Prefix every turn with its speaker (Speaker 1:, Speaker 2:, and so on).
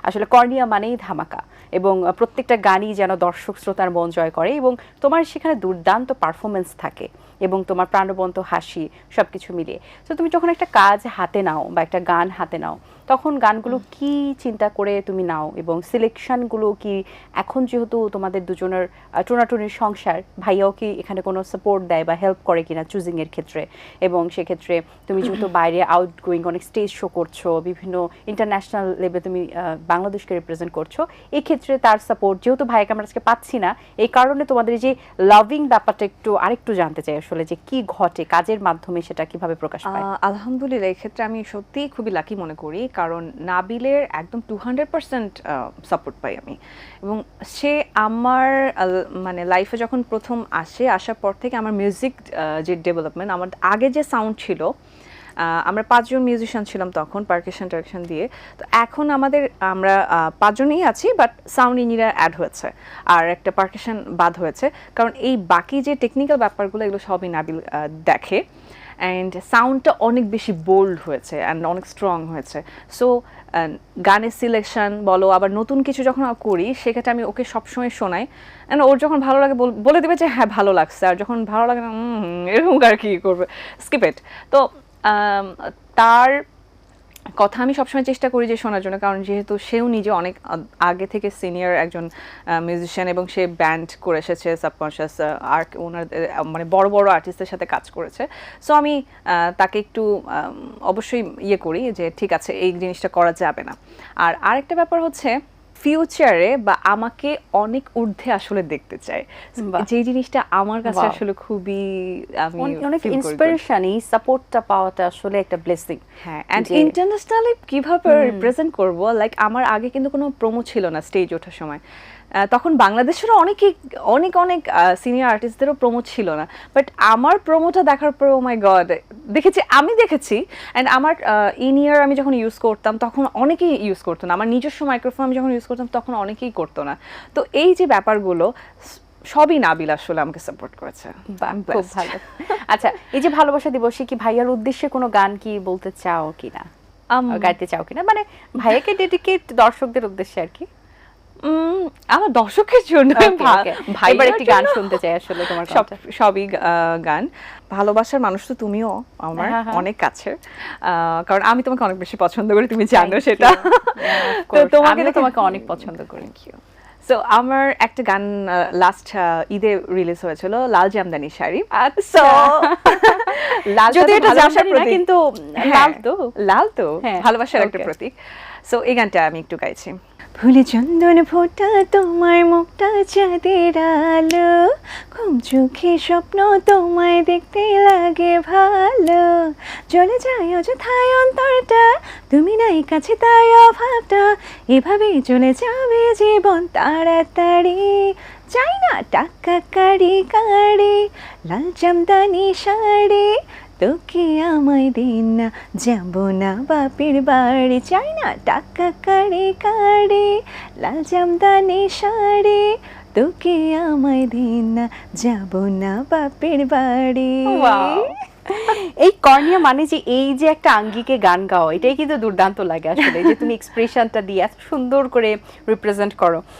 Speaker 1: আসলে কর্নিয়া মানেই ধামাকা, এবং প্রত্যেকটা গানই যেন দর্শক শ্রোতার মন জয় করে, এবং তোমার সেখানে দুর্দান্ত পারফরমেন্স থাকে এবং তোমার প্রাণবন্ত হাসি সবকিছু মিলিয়ে। তো তুমি যখন একটা কাজ হাতে নাও বা একটা গান হাতে নাও, তখন গানগুলো কি চিন্তা করে তুমি নাও, এবং সিলেকশনগুলো কি, এখন যেহেতু তোমাদের দুজনের টোনাটুনির সংসার, ভাইয়াও কি এখানে কোনো সাপোর্ট দেয় বা হেল্প করে কিনা চুজিং এর ক্ষেত্রে? এবং সেক্ষেত্রে তুমি যেহেতু বাইরে আউটগোয়িং অনেক স্টেজ শো করছো, বিভিন্ন ইন্টারন্যাশনাল লেভেলে তুমি বাংলাদেশকে রিপ্রেজেন্ট করছো, এই ক্ষেত্রে তার সাপোর্ট যেহেতু ভাইকে আমরা আজকে পাচ্ছি না, এই কারণে তোমাদের এই যে লাভিং ব্যাপারটা একটু আরেকটু জানতে চাই আসলে, যে কি ঘটে কাজের মাধ্যমে, সেটা কিভাবে প্রকাশ পায়?
Speaker 2: আলহামদুলিল্লাহ, এই ক্ষেত্রে আমি সত্যিই খুবই লাকি মনে করি, কারণ নাবিলের একদম 200% সাপোর্ট পাই আমি। এবং সে আমার মানে লাইফে যখন প্রথম আসার পর থেকে আমার মিউজিক যে ডেভেলপমেন্ট, আমার আগে যে সাউন্ড ছিল, আমরা 5 জন মিউজিশিয়ান ছিলাম তখন, পারকাশন টারকাশন দিয়ে। তো এখন আমরা 5 জনই আছি, বাট সাউন্ড ইঞ্জিনিয়ার অ্যাড হয়েছে আর একটা পারকাশন বাদ হয়েছে, কারণ এই বাকি যে টেকনিক্যাল ব্যাপারগুলো এগুলো সবই নাবিল দেখে। অ্যান্ড সাউন্ডটা অনেক বেশি বোল্ড হয়েছে অ্যান্ড অনেক স্ট্রং হয়েছে। সো গানের সিলেকশন বলো, আবার নতুন কিছু যখন করি সেক্ষেত্রে আমি ওকে সবসময় শোনাই, অ্যান্ড ওর যখন ভালো লাগে বলে দেবে যে হ্যাঁ ভালো লাগছে, আর যখন ভালো লাগে না এরকম আর কি করবে, স্কিপ ইট। তো তার কথা আমি সবসময় চেষ্টা করি যে শোনার জন্য, কারণ যেহেতু সেও নিজে অনেক আগে থেকে সিনিয়র একজন মিউজিশিয়ান, এবং সে ব্যান্ড করে এসেছে, সাবকনশিয়াস আর ওনার মানে বড় বড় আর্টিস্টের সাথে কাজ করেছে। সো আমি তাকে একটু অবশ্যই করি যে ঠিক আছে এই জিনিসটা করা যাবে না। আর আরেকটা ব্যাপার হচ্ছে ফিউচারে বা আমাকে অনেক ঊর্ধ্বে আসলে দেখতে চাই, যে জিনিসটা আমার কাছে আসলে খুবই আমি
Speaker 1: অনেক ইন্সপিরেশন, এই সাপোর্টটা পাওয়াটা আসলে একটা ব্লেসিং।
Speaker 2: হ্যাঁ, অ্যান্ড ইন্টারন্যাশনালি কিভাবে রিপ্রেজেন্ট করব, লাইক আমার আগে কিন্তু কোনো প্রোমো ছিল না স্টেজ ওঠার সময়, তখন বাংলাদেশেরও অনেক অনেক সিনিয়র আর্টিস্টদেরও প্রোমো ছিল না, বাট আমার প্রোমোটা দেখার পর ও মাই গড, আমি দেখেছি। অ্যান্ড আমার ইনিয়ার আমি যখন ইউজ করতাম তখন অনেকেই ইউজ করতো না, আমার নিজস্ব মাইক্রোফোন আমি যখন ইউজ করতাম তখন অনেকেই করতো না। তো এই যে ব্যাপারগুলো সবই নাবিল আসলে আমাকে সাপোর্ট করেছে।
Speaker 1: খুব ভালো। আচ্ছা, এই যে ভালোবাসা দিবসে কি ভাইয়ার উদ্দেশ্যে কোনো গান কি বলতে চাও কিনা, গাইতে চাও কিনা, মানে ভাইয়াকে ডেডিকেট দর্শকদের উদ্দেশ্যে আর কি?
Speaker 2: আমার দর্শকের জন্য
Speaker 1: ভাইবার একটি গান শুনতে চাই আসলে তোমার।
Speaker 2: সবই গান। ভালোবাসার মানুষ তো তুমিও আমার অনেক কাছের, কারণ আমি তোমাকে অনেক বেশি পছন্দ করি, তুমি জানো সেটা।
Speaker 1: তো তোমাকে অনেক পছন্দ করি।
Speaker 2: সো আমার একটা গান লাস্ট ঈদে রিলিজ হয়েছিল, লাল জামদানি শাড়ি।
Speaker 1: কিন্তু
Speaker 2: লাল তো ভালোবাসার একটা প্রতীক। সো এই গানটা আমি একটু গাইছি। ফুলে চন্দন ফোটা তোমার মুখটা চাঁদের আলো, ঘুম চোখে স্বপ্ন তোমায় দেখতে লাগে ভালো, চলে যায় অযথায় অন্তরটা, তুমি নাই কাছে তাই অভাবটা, এভাবেই চলে যাবে জীবন তাড়াতাড়ি, চাই না টাকা কাড়ি কাড়ি, লাল জামদানি শাড়ি তোকে আমায় দিন না, যাব না বাপের বাড়ি, চাই না টাকা কাড়ি কাড়ি, লাল জামদানি শাড়ি তোকে আমায় দিন না, যাব না বাপের বাড়ি।
Speaker 1: এই কর্নিয়া মানে যে এই যে একটা আঙ্গিকে গান গাও, এটাই কিন্তু দুর্দান্ত লাগে আসলে, যে তুমি এক্সপ্রেশনটা দিয়ে এত সুন্দর করে রিপ্রেজেন্ট করো।